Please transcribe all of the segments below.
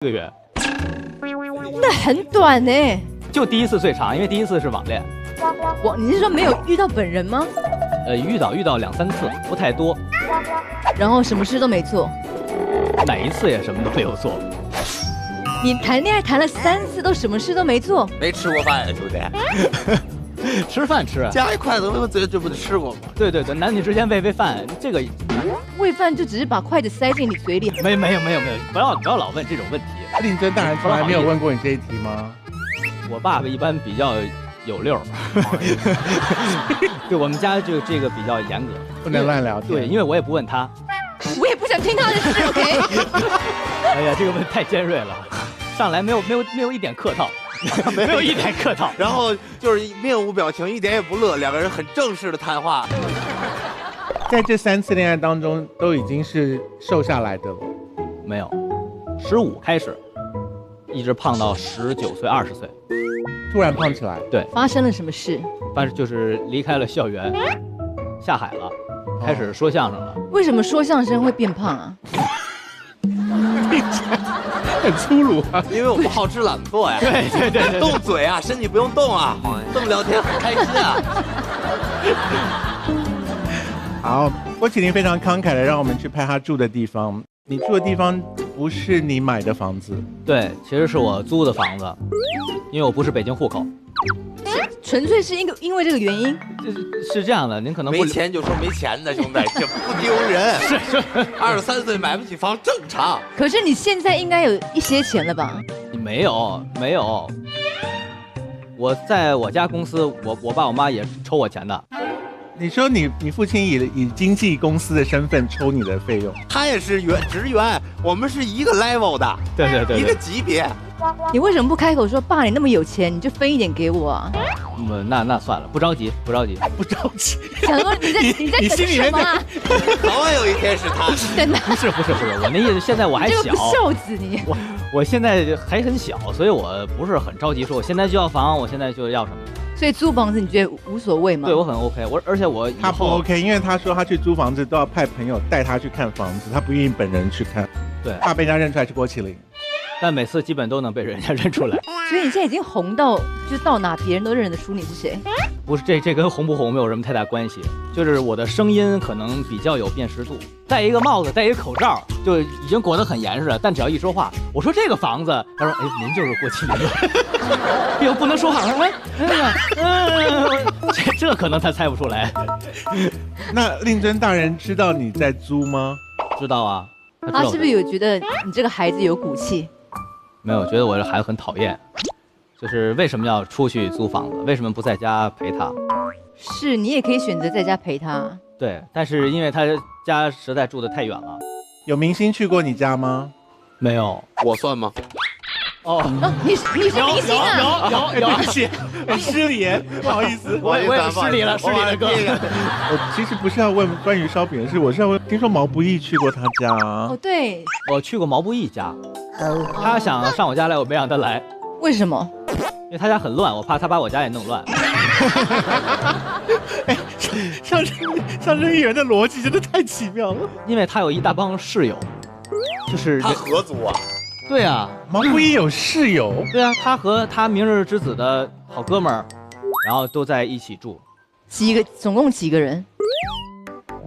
个月，那很短呢。就第一次最长，因为第一次是网恋。你是说没有遇到本人吗？遇到2、3次，不太多。然后什么事都没做。哪一次也什么都没有做。你谈恋爱谈了3次，都什么事都没做？没吃过饭呀，兄弟。吃饭吃啊，夹一筷子，我嘴这不得吃过吗？对，男女之间喂饭，这个喂饭就只是把筷子塞进你嘴里。没有，不要老问这种问题。令真大人从来没有问过你这一题吗？我爸爸一般比较有溜儿，对我们家就这个比较严格，不能乱聊天。对，因为我也不问他。我也不想听他的事 ，OK？ 哎呀，这个问太尖锐了，上来没有一点客套，没有一点客套，然后就是面无表情，一点也不乐，两个人很正式的谈话。在这3次恋爱当中，都已经是瘦下来的了。没有，15开始，一直胖到19岁、20岁，突然胖起来。对，发生了什么事？但是就是离开了校园，下海了，开始说相声了。为什么说相声会变胖啊？很粗鲁啊！因为我们好吃懒做呀。对，动嘴啊，身体不用动啊，这么聊天很开心啊。好，郭麒麟非常慷慨的让我们去拍他住的地方。你住的地方不是你买的房子？对，其实是我租的房子，因为我不是北京户口。纯粹是因为这个原因？是这样的，您可能不没钱就说没钱的，兄弟，这不丢人。是，23岁买不起房正常。可是你现在应该有一些钱了吧？你没有。我在我家公司，我爸我妈也抽我钱的。你说你父亲以经纪公司的身份抽你的费用？他也是职员，我们是一个 level 的，对，一个级别。你为什么不开口说爸，你那么有钱，你就分一点给我啊？那算了，不着急。想说你在等什么啊？早晚有一天是他。真的？不是，我那意思，现在我还小，这个不孝子你。我现在还很小，所以我不是很着急，说我现在就要房，我现在就要什么。所以租房子你觉得无所谓吗？对我很 OK，而且我他不 OK， 因为他说他去租房子都要派朋友带他去看房子，他不愿意本人去看，对，怕被人家认出来是郭麒麟。但每次基本都能被人家认出来。所以你现在已经红到，就到哪别人都认得出你是谁。不是，这跟红不红没有什么太大关系，就是我的声音可能比较有辨识度，戴一个帽子，戴一个口罩，就已经裹得很严实了。但只要一说话，我说这个房子，他说，哎，您就是郭麒麟吧？又不能说话，这可能他猜不出来。那令真大人知道你在租吗？知道啊。他是不是有觉得你这个孩子有骨气？没有，觉得我这孩子很讨厌。就是为什么要出去租房子？为什么不在家陪他？是你也可以选择在家陪他。对，但是因为他家实在住得太远了。有明星去过你家吗？没有。我算吗？哦，你是明星啊？有，对不起，失礼，不好意思，我也失礼了，哥。我其实不是要问关于烧饼的事，我是要问，听说毛不易去过他家。哦，对，我去过毛不易家，他想上我家来，我没让他来。为什么？因为他家很乱，我怕他把我家也弄乱。哎，相声艺人的逻辑真的太奇妙了。因为他有一大帮室友，就是他合租啊。对啊，毛不易有室友。对啊，他和他明日之子的好哥们儿，然后都在一起住。总共几个人？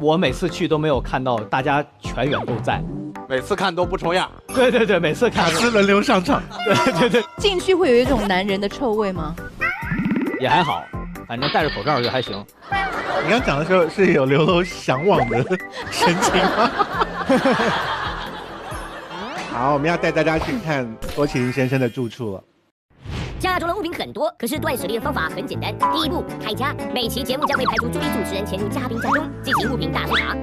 我每次去都没有看到大家全员都在，每次看都不重样。对，每次看卡司轮流上场。对。进去会有一种男人的臭味吗？也还好，反正戴着口罩就还行。你刚讲的时候是有流楼向往的神情吗？好，我们要带大家去看郭麒麟先生的住处了。家中的物品很多，可是断舍离的方法很简单。第一步，开家，每期节目将会派出助理主持人潜入嘉宾家中进行物品大搜查。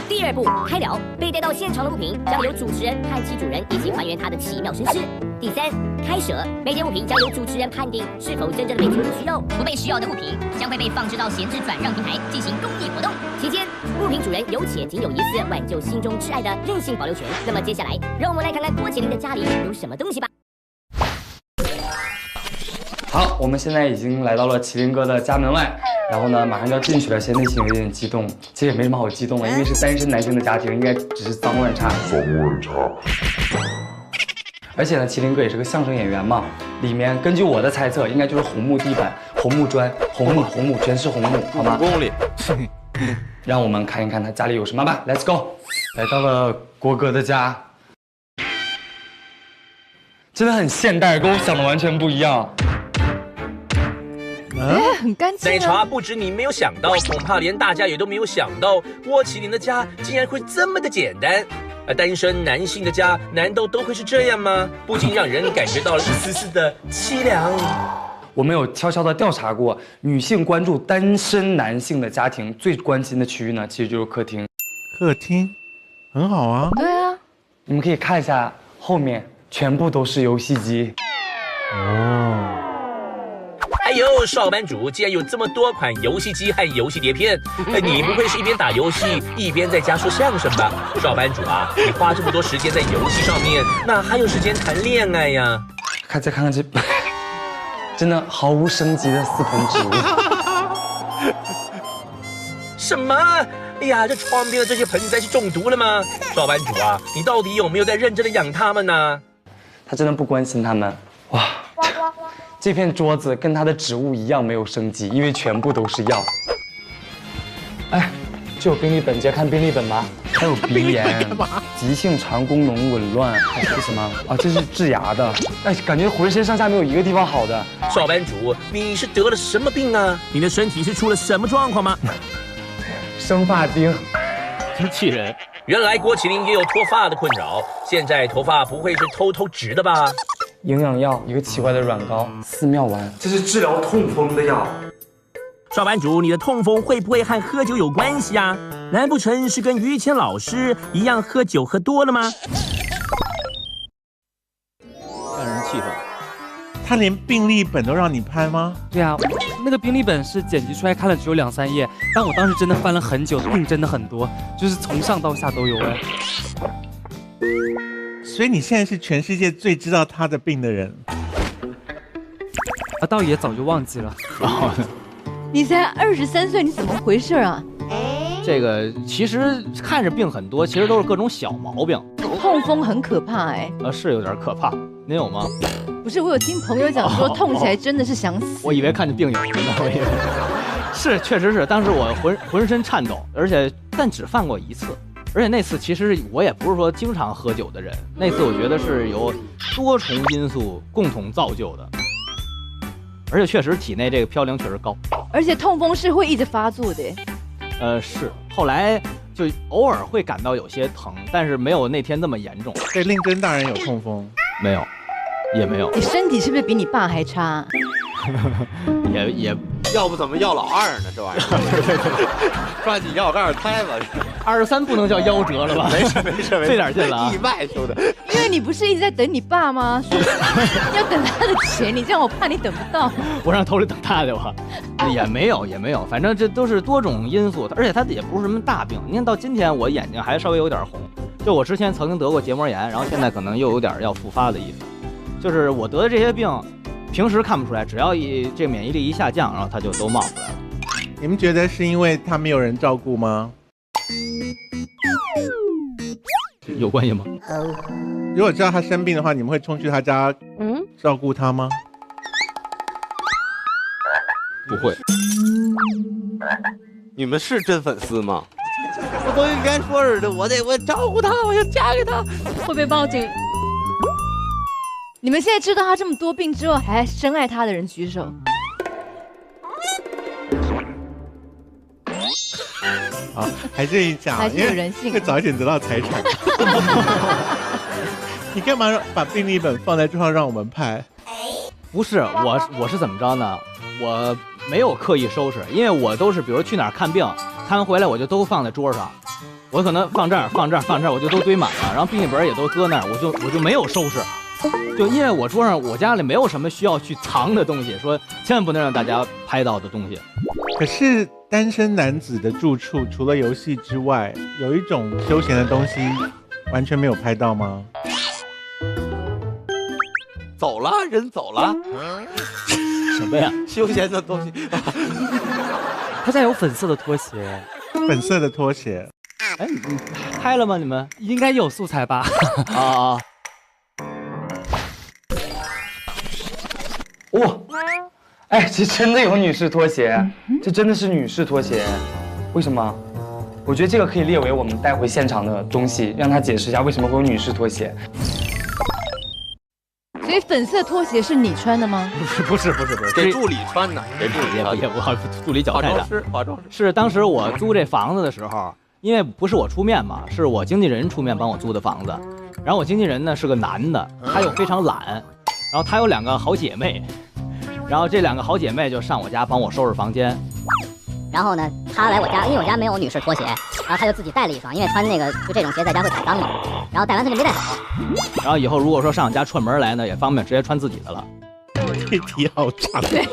第二步，开聊，被带到现场的物品将由主持人和其主人一起还原它的奇妙身世。第三，开舍，每件物品将由主持人判定是否真正的被主人需要，不被需要的物品将会被放置到闲置转让平台进行公益活动。期间，物品主人有且仅有一次挽救心中挚爱的任性保留权。那么接下来，让我们来看看郭麒麟的家里有什么东西吧。好，我们现在已经来到了麒麟哥的家门外，然后呢，马上就要进去了，现在内心有点激动。其实也没什么好激动的，因为是单身男性的家庭，应该只是脏乱差。而且呢，麒麟哥也是个相声演员嘛，里面根据我的猜测，应该就是红木地板、红木砖、红木，全是红木，好吗？5公里。让我们看一看他家里有什么吧。Let's go， 来到了国哥的家，真的很现代，跟我想的完全不一样。哎，很干净奶啊。茶不止你没有想到，恐怕连大家也都没有想到，郭麒麟的家竟然会这么的简单。单身男性的家难道都会是这样吗？不禁让人感觉到了一丝丝的凄凉。我们有悄悄地调查过，女性关注单身男性的家庭最关心的区域呢，其实就是客厅。客厅很好啊。对啊，你们可以看一下后面，全部都是游戏机。哦，哎呦，少班主竟然有这么多款游戏机和游戏碟片，你不会是一边打游戏一边在家说相声吧？少班主啊，你花这么多时间在游戏上面，哪还有时间谈恋爱呀？再看看这，真的毫无升级的4盆植物。什么？哎呀，这窗边的这些盆栽是中毒了吗？少班主啊，你到底有没有在认真的养它们呢？他真的不关心他们。哇，这片桌子跟他的植物一样没有升级，因为全部都是药。哎，这有病历本，直接看病历本吧。还有鼻炎、急性肠功能紊乱，还是什么啊？这是治牙的。哎，感觉浑身上下没有一个地方好的。少班主，你是得了什么病啊？你的身体是出了什么状况吗？生发精，真气人。原来郭麒麟也有脱发的困扰，现在头发不会是偷植的吧？营养药，一个奇怪的软膏，寺庙丸，这是治疗痛风的药。少班主，你的痛风会不会和喝酒有关系啊？难不成是跟于谦老师一样喝酒喝多了吗？让人气愤。他连病历本都让你拍吗？对啊，那个病历本是剪辑出来看了只有2、3页，但我当时真的翻了很久，病真的很多，就是从上到下都有哎。所以你现在是全世界最知道他的病的人。啊，倒也早就忘记了。哦，你才23岁，你怎么回事啊？这个其实看着病很多，其实都是各种小毛病。痛风很可怕哎。是有点可怕。您有吗？不是，我有听朋友讲说，痛起来真的是想死。我以为看见病友了呢，我以为是，确实是。当时我浑身颤抖，但只犯过一次，而且那次其实我也不是说经常喝酒的人，那次我觉得是由多重因素共同造就的，而且确实体内这个嘌呤确实高，而且痛风是会一直发作的。是，后来就偶尔会感到有些疼，但是没有那天那么严重。对，令尊大人有痛风？没有。也没有，你身体是不是比你爸还差？也要不怎么要老二呢？这玩意儿，抓紧要盖胎吧。23不能叫夭折了吧？没事，费点劲了啊！意外说的。因为你不是一直在等你爸吗？说要等他的钱，你这样我怕你等不到。我让头里等他去吧。也没有，反正这都是多种因素，而且他也不是什么大病。你看到今天我眼睛还稍微有点红，就我之前曾经得过结膜炎，然后现在可能又有点要复发的意思。就是我得的这些病，平时看不出来，只要这免疫力一下降，然后它就都冒出来了。你们觉得是因为他没有人照顾吗？有关系吗？如果知道他生病的话，你们会冲去他家照顾他吗？不会。你们是真粉丝吗？我都应该说似的，我照顾他，我要嫁给他。会被报警。你们现在知道他这么多病之后，还深爱他的人举手。啊，还是一下，还是有人性，会早一点得到财产。你干嘛把病历本放在桌上让我们拍？不是，我是怎么着呢？我没有刻意收拾，因为我都是比如去哪儿看病，看完回来我就都放在桌上，我可能放这儿，我就都堆满了，然后病历本也都搁那儿，我就没有收拾。就因为我桌上我家里没有什么需要去藏的东西，说千万不能让大家拍到的东西。可是单身男子的住处除了游戏之外，有一种休闲的东西完全没有拍到吗？走了，人走了。什么呀？休闲的东西。他家有粉色的拖鞋。粉色的拖鞋。哎，你拍了吗？你们应该有素材吧？啊。哇，哎，这真的有女士拖鞋，这真的是女士拖鞋，为什么？我觉得这个可以列为我们带回现场的东西，让他解释一下为什么会有女士拖鞋。所以粉色拖鞋是你穿的吗？不是，给助理穿的，给助理穿的。我助理脚化太大。妆师，化妆师是当时我租这房子的时候，因为不是我出面嘛，是我经纪人出面帮我租的房子。然后我经纪人呢是个男的，他又非常懒，然后他有2个好姐妹，然后这2个好姐妹就上我家帮我收拾房间。然后呢，他来我家，因为我家没有女士拖鞋，然后他就自己带了一双，因为穿那个就这种鞋在家会太脏嘛。然后带完他就没带好。然后以后如果说上我家串门来呢，也方便直接穿自己的了。这题好长。对，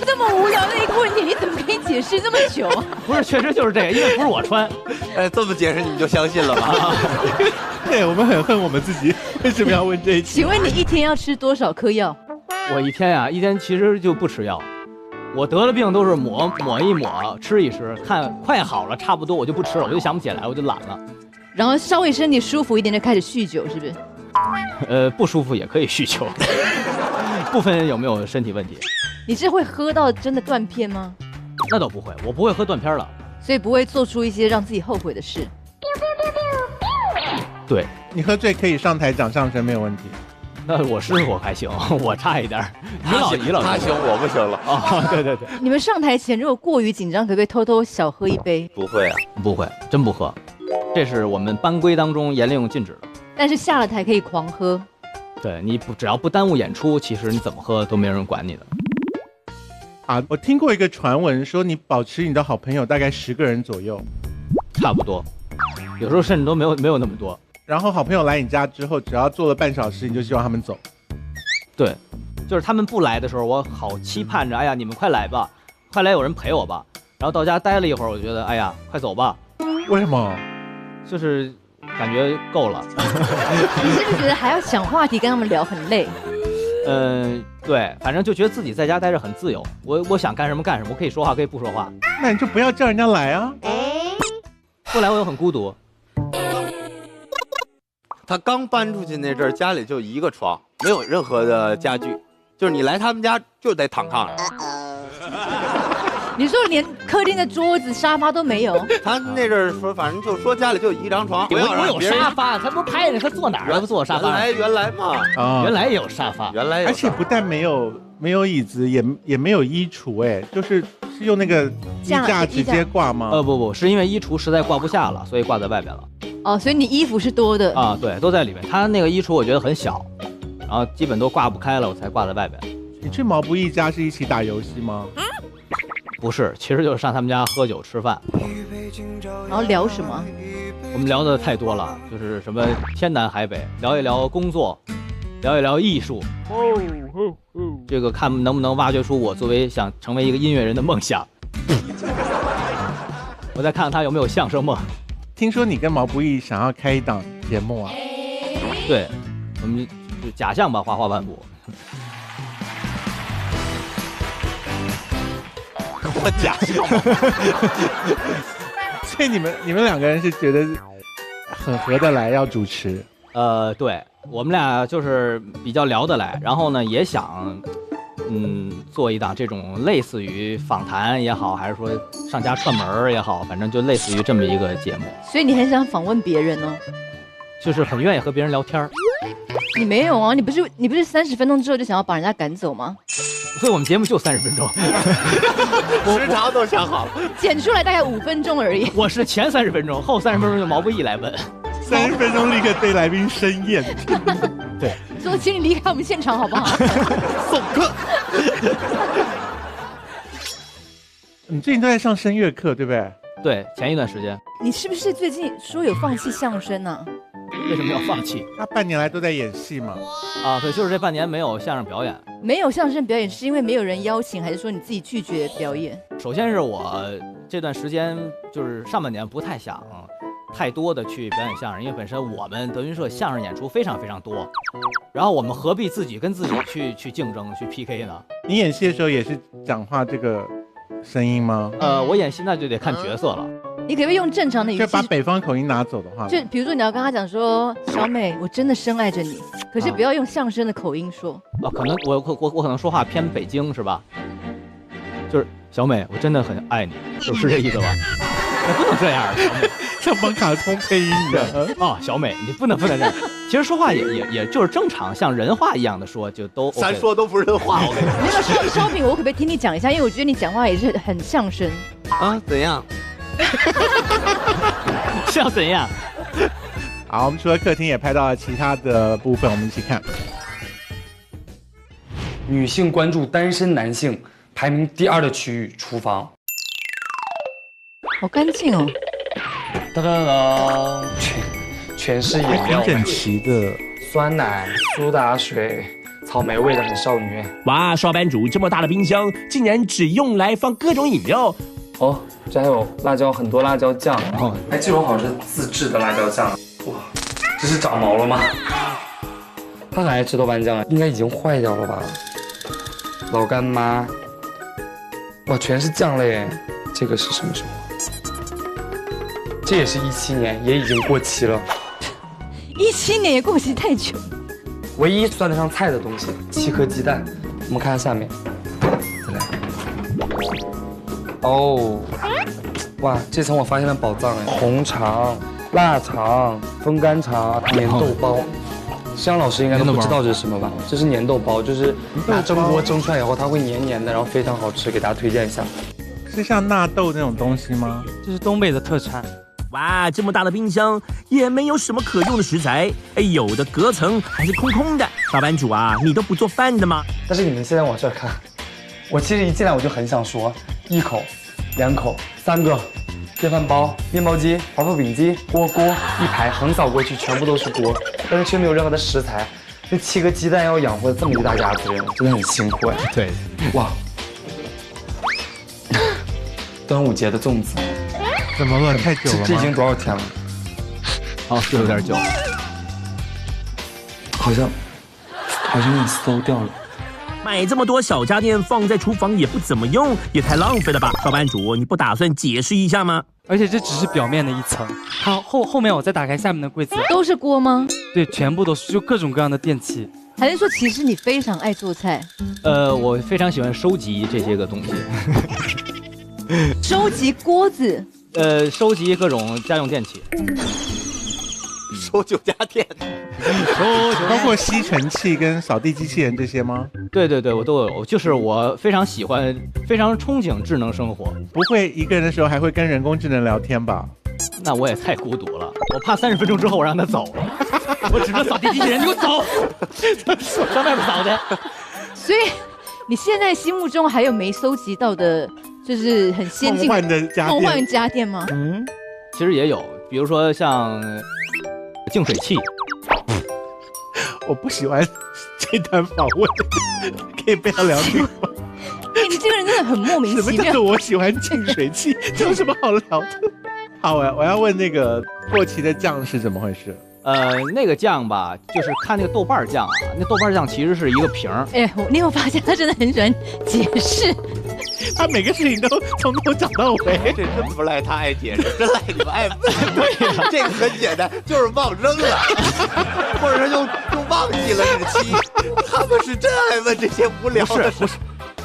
这么无聊的一个问题，你怎么可以解释这么久？不是，确实就是这个，因为不是我穿。哎，这么解释你们就相信了吗？对，我们很恨我们自己，为什么要问这一题？请问你一天要吃多少颗药？我一天其实就不吃药。我得了病都是抹一抹，吃一吃，看快好了，差不多我就不吃了，我就想不起来，我就懒了。然后稍微身体舒服一点就开始酗酒，是不是？不舒服也可以酗酒，不分有没有身体问题。你是会喝到真的断片吗？那倒不会，我不会喝断片了。所以不会做出一些让自己后悔的事。对，你喝醉可以上台讲相声没有问题。那我师傅还行，我差一点。他行，我不行了。哦，对。你们上台前如果过于紧张，可不可以偷偷小喝一杯？不会啊，不会，真不喝。这是我们班规当中严令禁止的。但是下了台可以狂喝。对，你只要不耽误演出，其实你怎么喝都没人管你的。啊，我听过一个传闻说，你保持你的好朋友大概10个人左右，差不多，有时候甚至都没有那么多。然后好朋友来你家之后，只要坐了半小时，你就希望他们走。对，就是他们不来的时候，我好期盼着，哎呀，你们快来吧，快来有人陪我吧。然后到家待了一会儿，我觉得，哎呀，快走吧。为什么？就是感觉够了。你是不是觉得还要想话题跟他们聊很累？对，反正就觉得自己在家待着很自由，我想干什么干什么，我可以说话可以不说话。那你就不要叫人家来啊。不来我又很孤独。他刚搬出去那阵儿，家里就1个床，没有任何的家具，就是你来他们家就得躺炕上。你说连客厅的桌子、沙发都没有？他那阵儿说，反正就说家里就1张床。我有沙发，他不拍着他坐哪儿？他不坐沙发？原来嘛，原来也有沙发，原来有。而且不但没有椅子，也没有衣橱，哎，是用那个衣架直接挂吗？不，是因为衣橱实在挂不下了，所以挂在外边了。哦，所以你衣服是多的啊？对，都在里面。他那个衣橱我觉得很小，然后基本都挂不开了，我才挂在外边。你去毛不易家是一起打游戏吗？不是，其实就是上他们家喝酒吃饭。然后聊什么？我们聊的太多了，就是什么天南海北，聊一聊工作，聊一聊艺术。这个看能不能挖掘出我作为想成为一个音乐人的梦想。我再看看他有没有相声梦。听说你跟毛不易想要开一档节目啊？对，我们就假象吧，花花万步。我假象。所以你们2个人是觉得很合得来，要主持？对，我们俩就是比较聊得来，然后呢也想，做一档这种类似于访谈也好，还是说上家串门也好，反正就类似于这么一个节目。所以你很想访问别人哦？就是很愿意和别人聊天。你没有啊？你不是30分钟之后就想要把人家赶走吗？所以我们节目就30分钟，时长都想好了，剪出来大概5分钟而已。我是前30分钟，后30分钟就毛不易来问，30分钟立刻对来宾生厌。对，说请你离开我们现场好不好？送客。你最近都在上声乐课，对不对？对，前一段时间。你是不是最近说有放弃相声啊？为什么要放弃？他半年来都在演戏嘛。啊，对，就是这半年没有相声表演。没有相声表演是因为没有人邀请，还是说你自己拒绝表演？首先是我这段时间就是上半年不太想太多的去表演相声，因为本身我们德云社相声演出非常非常多，然后我们何必自己跟自己去竞争去 PK 呢？你演戏的时候也是讲话这个声音吗？我演戏那就得看角色了。你可不可以用正常的语气？就把北方口音拿走的话，就比如说你要跟他讲说，小美，我真的深爱着你，可是不要用相声的口音说。可能我可能说话偏北京是吧？就是小美，我真的很爱你，是这意思吧？那不能这样，小美像帮卡通配音的。小美，你不能这样。其实说话也就是正常，像人话一样的说，就都、OK。咱说都不是人话，我跟你说。那个烧饼，我可不可以听你讲一下？因为我觉得你讲话也是很相声。啊，怎样？是要怎样？好，我们除了客厅也拍到了其他的部分，我们一起看。女性关注单身男性排名第2的区域，厨房。好干净哦。当当当，全是饮料，整齐的酸奶、苏打水、草莓味的，很少女。哇，少班主这么大的冰箱，竟然只用来放各种饮料。哦，这还有辣椒，很多辣椒酱。哦，哎，这种好像是自制的辣椒酱。哇，这是长毛了吗？他很爱吃豆瓣酱，应该已经坏掉了吧？老干妈，哇，全是酱类。这个是什么时候？这也是17年，也已经过期了。17年也过期太久。唯一算得上菜的东西，7颗鸡蛋。我们看下面，再来。哦，哇，这层我发现了宝藏哎！红肠、腊肠、风干肠、粘豆包。香老师应该都不知道这是什么吧？这是粘豆包，就是拿蒸锅蒸出来以后，它会黏黏的，然后非常好吃，给大家推荐一下。是像纳豆那种东西吗？这是东北的特产。哇，这么大的冰箱也没有什么可用的食材，哎，有的隔层还是空空的。少班主啊，你都不做饭的吗？但是你们现在往这看，我其实一进来我就很想说，1口、2口、3个，电饭煲、面包机、华夫饼机、锅一排横扫过去，全部都是锅，但是却没有任何的食材。这7个鸡蛋要养活这么一大家子人，真的很辛苦哎。对，哇，端午节的粽子。怎么了？太久了吗？这已经多少天了？是有点久，好像给你馊掉了。买这么多小家电放在厨房也不怎么用，也太浪费了吧？少班主，你不打算解释一下吗？而且这只是表面的一层，它后面我再打开下面的柜子，都是锅吗？对，全部都是，就各种各样的电器。还是说其实你非常爱做菜？我非常喜欢收集这些个东西，收集锅子。收集各种家用电器，收酒家电，包括吸尘器跟扫地机器人这些吗？对，我都有。就是我非常喜欢，非常憧憬智能生活。不会一个人的时候还会跟人工智能聊天吧？那我也太孤独了，我怕30分钟之后我让他走了，我指着扫地机器人，你给我走，上外边扫去。所以你现在心目中还有没搜集到的？就是很先进的梦幻家电吗？其实也有，比如说像净水器。我不喜欢这段访问，可以不要聊这个吗？你这个人真的很莫名其妙。什么叫做我喜欢净水器？这有什么好聊的？好，我要问那个过期的酱是怎么回事？那个酱吧，就是看那个豆瓣酱啊，那豆瓣酱其实是一个瓶儿。哎，你有发现他真的很喜欢解释，他每个事情都从头讲到尾。这真不赖他爱解释，真赖你们爱问。对，这个很简单，就是忘扔了，或者是又忘记了日期。他们是真爱问这些无聊的事。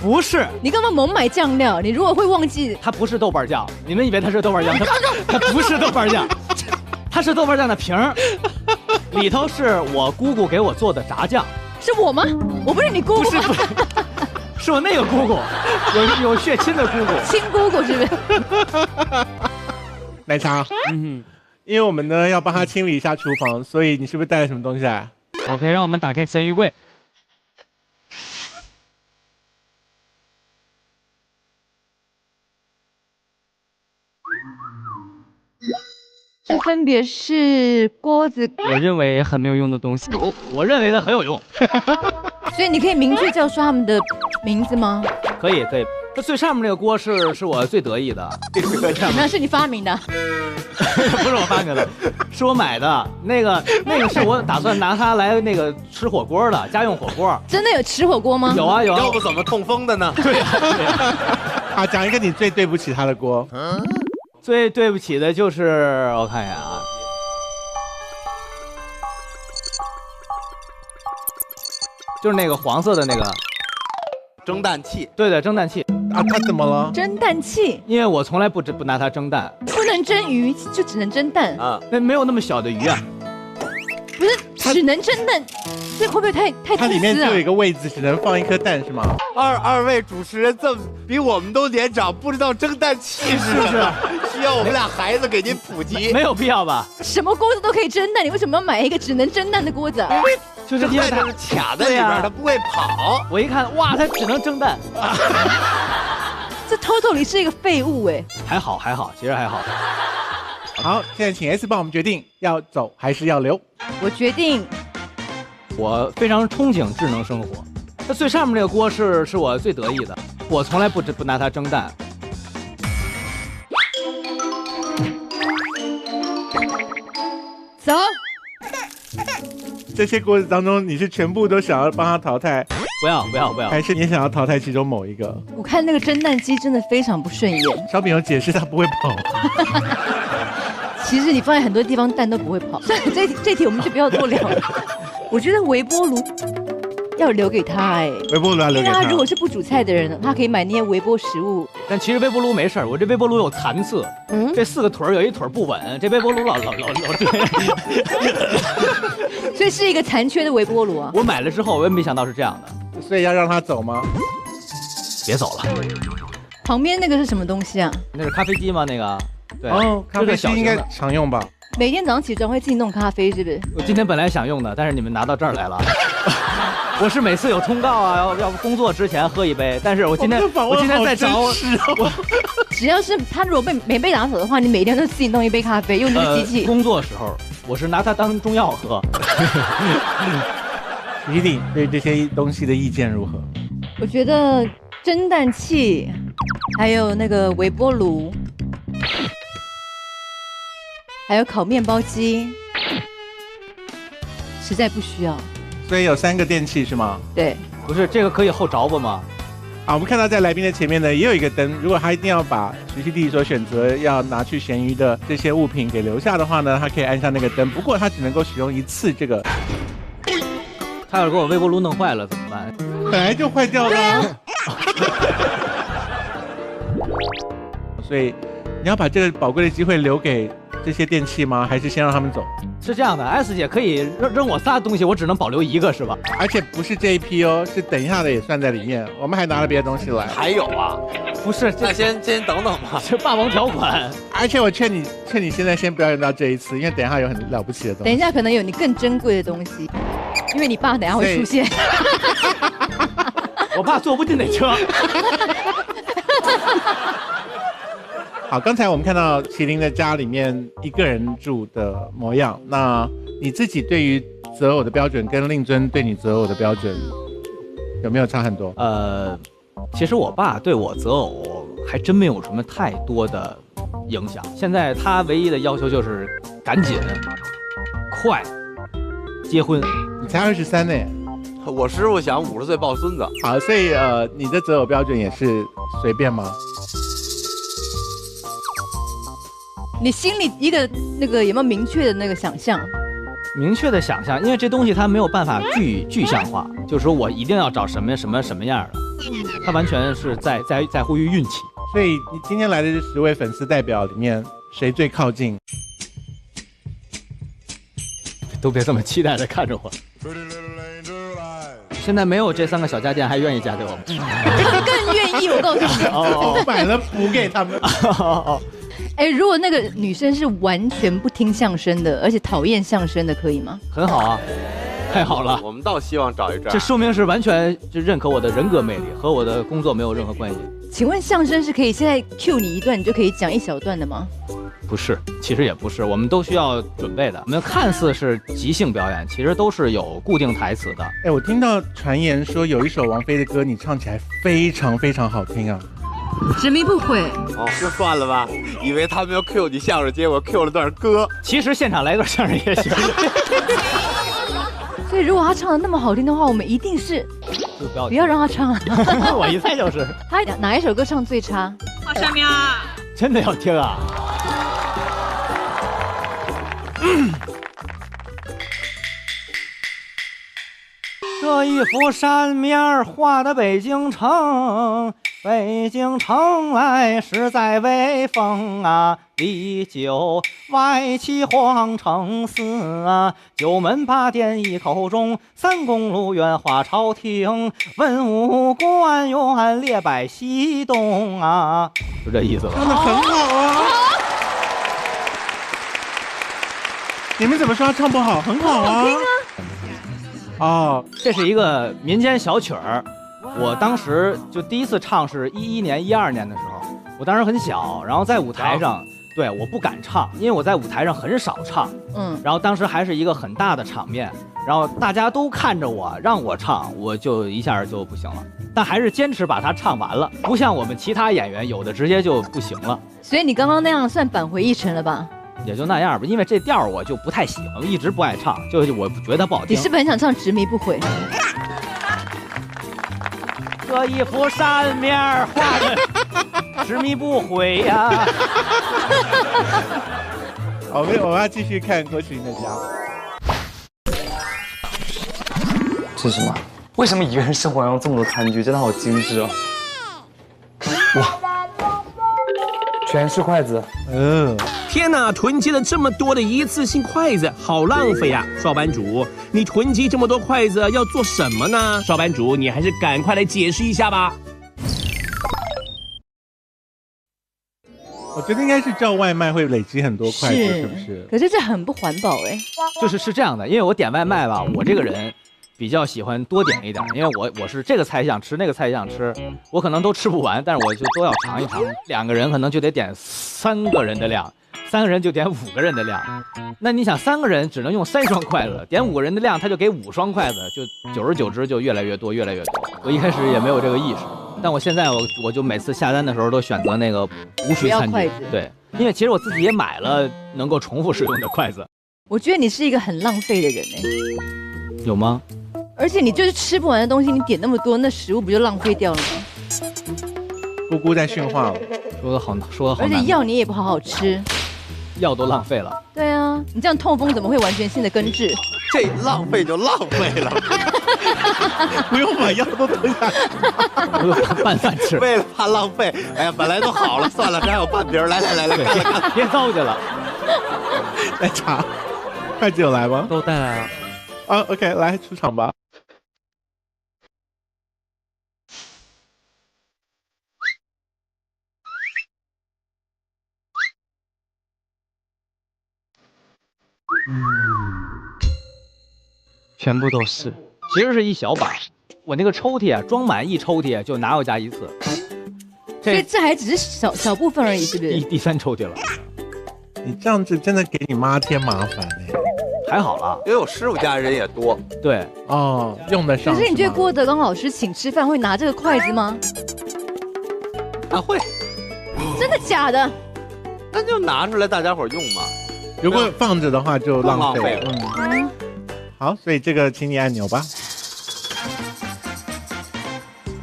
不是，你干嘛猛买酱料？你如果会忘记，它不是豆瓣酱，你们以为它是豆瓣酱，它不是豆瓣酱。它是豆瓣酱的瓶儿，里头是我姑姑给我做的炸酱。是我吗？我不是你姑姑，是我那个姑姑，有血亲的姑姑，亲姑姑是不是？奶茶，因为我们呢要帮他清理一下厨房，所以你是不是带了什么东西来 ？OK， 让我们打开生鱼柜。这分别是锅子，我认为很没有用的东西，我认为的很有用，所以你可以明确叫出他们的名字吗？可以。这最上面那个锅是我最得意的，那是你发明的？不是我发明的，是我买的。那个是我打算拿它来那个吃火锅的，家用火锅。真的有吃火锅吗？有啊。要不怎么痛风的呢？对呀。好，讲一个你最对不起他的锅。最对不起的就是我看一下啊，就是那个黄色的那个蒸蛋器。对对，蒸蛋器啊，他怎么了？蒸蛋器，因为我从来不拿它蒸蛋，不能蒸鱼，就只能蒸蛋啊，那没有那么小的鱼啊。不是只能蒸蛋，这会不会太它里面自私啊就有一个位置，只能放一颗蛋是吗？二位主持人这么比我们都年长，不知道蒸蛋器是不是？需要我们俩孩子给您普及。没有必要吧？什么锅子都可以蒸蛋，你为什么要买一个只能蒸蛋的锅子啊？就是因为它蒸蛋就是卡在里边，它不会跑。我一看，哇，它只能蒸蛋。这 totally 是一个废物哎。还好，其实还好。好，现在请 S 帮我们决定要走还是要留。我决定，我非常憧憬智能生活。它最上面这个锅是我最得意的，我从来不拿它蒸蛋。走。这些锅子当中，你是全部都想要帮他淘汰？不要，还是你想要淘汰其中某一个？我看那个蒸蛋机真的非常不顺眼。小饼有解释，它不会跑。其实你放在很多地方蛋都不会跑。算了，这题我们就不要多聊了。我觉得微波炉要留给他哎，微波炉要留给他。因为他如果是不煮菜的人，他可以买那些微波食物。但其实微波炉没事儿，我这微波炉有残次，这4个腿有一腿不稳，这微波炉老所以是一个残缺的微波炉啊。我买了之后，我也没想到是这样的。所以要让他走吗？别走了。旁边那个是什么东西啊？那是咖啡机吗？那个？对。哦，咖啡机应该常用吧？每天早上起床会自己弄咖啡，是不是？我今天本来想用的，但是你们拿到这儿来了。我是每次有通告啊，要不工作之前喝一杯，但是我今天在找我，只要是他如果没被拿走的话，你每天都自己弄一杯咖啡，用那个机器。工作时候我是拿它当中药喝。李李对这些东西的意见如何？我觉得蒸蛋器，还有那个微波炉，还有烤面包机，实在不需要。所以有3个电器是吗？对，不是这个可以后着不吗？啊，我们看到在来宾的前面呢，也有一个灯。如果他一定要把徐熙娣所选择要拿去咸鱼的这些物品给留下的话呢，他可以按上那个灯。不过他只能够使用1次这个。他要是给我微波炉弄坏了怎么办？本来就坏掉了。啊、所以你要把这个宝贵的机会留给这些电器吗？还是先让他们走？是这样的 ，S 姐可以扔我仨东西，我只能保留1个是吧？而且不是这一批哦，是等一下的也算在里面。我们还拿了别的东西来。还有啊？不是，那先等等吧。是霸王条款。而且我劝你现在先不要用到这一次，因为等一下有很了不起的东西。等一下可能有你更珍贵的东西，因为你爸等一下会出现。我爸坐不进那车。好，刚才我们看到麒麟的家里面一个人住的模样，那你自己对于择偶的标准跟令尊对你择偶的标准有没有差很多？其实我爸对我择偶还真没有什么太多的影响。现在他唯一的要求就是赶紧、快结婚。你才23呢。我师傅想50岁抱孙子。好，所以你的择偶标准也是随便吗？你心里一个那个有没有明确的那个想象？明确的想象，因为这东西它没有办法具象化，就是说我一定要找什么样的，它完全是在乎于运气。所以你今天来的这10位粉丝代表里面，谁最靠近？都别这么期待的看着我。现在没有这3个小家电还愿意嫁给我们？更愿意，我告诉你。我买了补给他们。哎，如果那个女生是完全不听相声的，而且讨厌相声的，可以吗？很好啊，太好了。我们倒希望找一这样。这说明是完全就认可我的人格魅力，和我的工作没有任何关系。请问相声是可以现在 cue 你一段，你就可以讲1小段的吗？不是，其实也不是，我们都需要准备的。我们看似是即兴表演，其实都是有固定台词的。哎，我听到传言说有一首王菲的歌，你唱起来非常非常好听啊。执迷不悔哦，就算了吧，以为他们要 cue 你相声，结果 cue 了段歌。其实现场来段相声也行。所以如果他唱的那么好听的话，我们一定是不要让他唱。我一猜就是他哪一首歌唱最差？好下面啊，真的要听啊？这一幅扇面画的北京城，北京城来实在威风啊！里九外七皇城4啊，九门八殿一口钟，三宫六院画朝廷，文武官员列摆西东啊，就这意思吧。唱的很好啊！你们怎么说他唱不好？很好啊！哦，这是一个民间小曲儿，我当时就第一次唱是11年、12年的时候，我当时很小，然后在舞台上，对，我不敢唱，因为我在舞台上很少唱，然后当时还是一个很大的场面，然后大家都看着我，让我唱，我就一下就不行了，但还是坚持把它唱完了，不像我们其他演员，有的直接就不行了。所以你刚刚那样算扳回一城了吧？也就那样吧，因为这调我就不太喜欢，我一直不爱唱，就我觉得不好听。你是不是很想唱《执迷不悔》？这一幅扇面画的执迷不悔呀。我们要继续看郭麒麟的家。这是什么？为什么一个人生活要用这么多餐具？真的好精致哦！哇，全是筷子。天哪，囤积了这么多的一次性筷子，好浪费呀！少班主，你囤积这么多筷子要做什么呢？少班主，你还是赶快来解释一下吧。我觉得应该是叫外卖会累积很多筷子，是不是？可是这很不环保哎。是这样的，因为我点外卖吧，我这个人比较喜欢多点一点，因为我是这个菜想吃，那个菜想吃，我可能都吃不完，但是我就都要尝一尝。2个人可能就得点3个人的量，3个人就点5个人的量。那你想3个人只能用3双筷子，点5个人的量他就给5双筷子，就久而久之就越来越多，越来越多。我一开始也没有这个意识，但我现在我就每次下单的时候都选择那个无需餐具，对，因为其实我自己也买了能够重复使用的筷子。我觉得你是一个很浪费的人哎。有吗？而且你就是吃不完的东西，你点那么多，那食物不就浪费掉了吗？姑姑在训话了，说得好。而且药你也不好好吃，药都浪费了。对啊，你这样痛风怎么会完全性的根治？这浪费就浪费了，不用把药都吞下去，拌饭吃。为了怕浪费，哎呀，本来都好了，算了，这还有半瓶，来，干了，别糟践了。来茶，筷子有来吗？都带来了。OK， 来出场吧。全部都是，其实是一小把，我那个抽屉啊，装满一抽屉就拿回家一次。所以这还只是小部分而已，是不是？第3抽屉了。你这样子真的给你妈添麻烦哎。还好啦，因为我师傅家人也多。对，用得上。可是你觉得郭德纲老师请吃饭会拿这个筷子吗？会。真的假的？那就拿出来大家伙用嘛。如果放着的话就浪费了。好，所以这个请你按钮吧。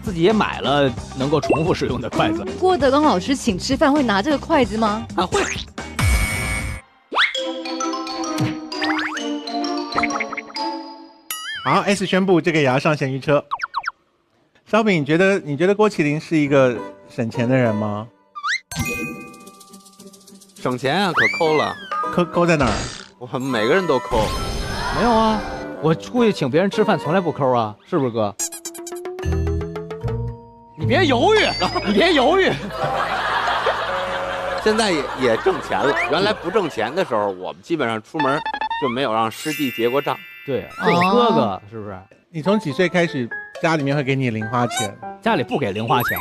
自己也买了能够重复使用的筷子。郭德纲老师请吃饭会拿这个筷子吗？会。好 ，S 宣布这个也要上咸鱼车。烧饼，你觉得郭麒麟是一个省钱的人吗？省钱啊，可抠了。抠在哪儿？我们每个人都抠。没有啊，我出去请别人吃饭从来不抠啊，是不是哥？你别犹豫，你别犹豫。现在也挣钱了，原来不挣钱的时候，我们基本上出门就没有让师弟结过账。对，这我哥哥是不是？你从几岁开始家里面会给你零花钱？家里不给零花钱。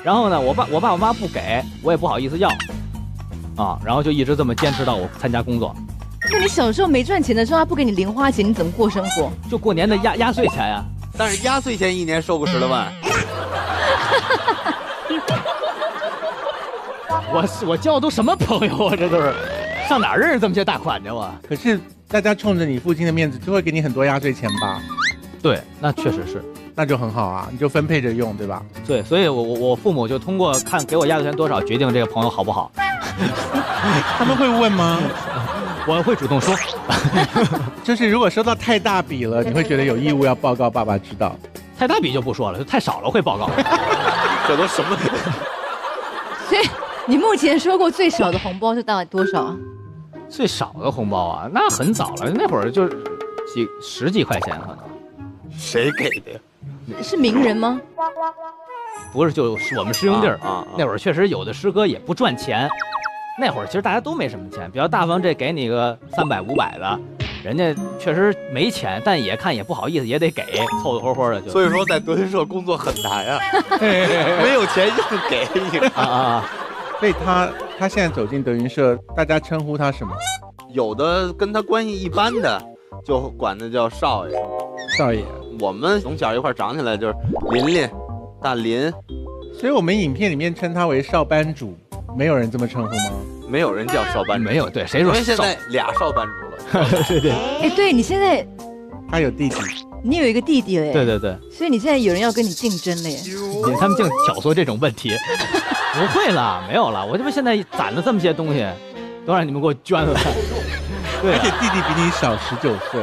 然后呢，我爸我妈不给，我也不好意思要，然后就一直这么坚持到我参加工作。那你小时候没赚钱的时候，他不给你零花钱，你怎么过生活？就过年的压岁钱呀。但是压岁钱1年收个10来万。我交的都什么朋友啊？这都是上哪儿认识这么些大款去？我可是大家冲着你父亲的面子，就会给你很多压岁钱吧？对，那确实是，那就很好啊，你就分配着用，对吧？对，所以我父母就通过看给我压岁钱多少，决定这个朋友好不好。他们会问吗？我会主动说。就是如果收到太大笔了，你会觉得有义务要报告爸爸知道。太大笔就不说了，太少了会报告。这都什么？所以你目前收过最少的红包是大概多少啊？最少的红包啊，那很早了，那会儿就十几块钱可能。谁给的呀？是名人吗？不是，就是我们师兄弟儿啊那会儿确实有的师哥也不赚钱，那会儿其实大家都没什么钱，比较大方，这给你个300、500的，人家确实没钱，但也看也不好意思，也得给，凑凑合合的就。所以说在德云社工作很难啊，没有钱就给你啊。所以他现在走进德云社，大家称呼他什么？有的跟他关系一般的，就管他叫少爷。少爷。我们从小一块长起来就是琳琳、大林，所以我们影片里面称他为少班主，没有人这么称呼吗？没有人叫少班主，没有，对，谁说？因为现在俩少班主了。对对。哎，对你现在他有弟弟，你有一个弟弟了耶。对对对。所以你现在有人要跟你竞争了耶。他们净挑唆这种问题。不会了，没有了，我这不现在攒了这么些东西，都让你们给我捐了。对，而且弟弟比你小19岁。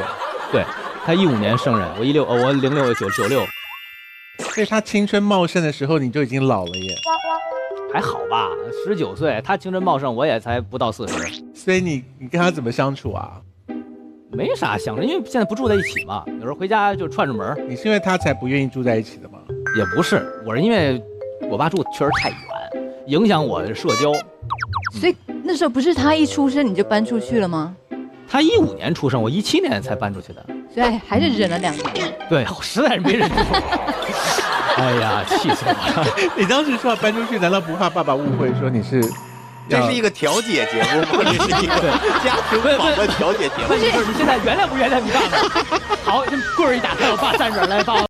对，他15年生人，我06，我96，所以他青春茂盛的时候你就已经老了耶。还好吧，19岁，他青春茂盛，我也才不到40。所以你跟他怎么相处啊？没啥相处，因为现在不住在一起嘛，有时候回家就串着门。你是因为他才不愿意住在一起的吗？也不是，我是因为我爸住确实太远，影响我的社交。所以那时候不是他一出生你就搬出去了吗？他15年出生，我17年才搬出去的，所以还是忍了2年。对，我实在是没忍住。哎呀，气死我了！你当时说要搬出去，难道不怕爸爸误会说你是？这是一个调解节目吗？这是一个家庭访问调解节目。不是，你现在原谅不原谅你爸爸？好，这棍儿一打开，我爸站这儿来，爸。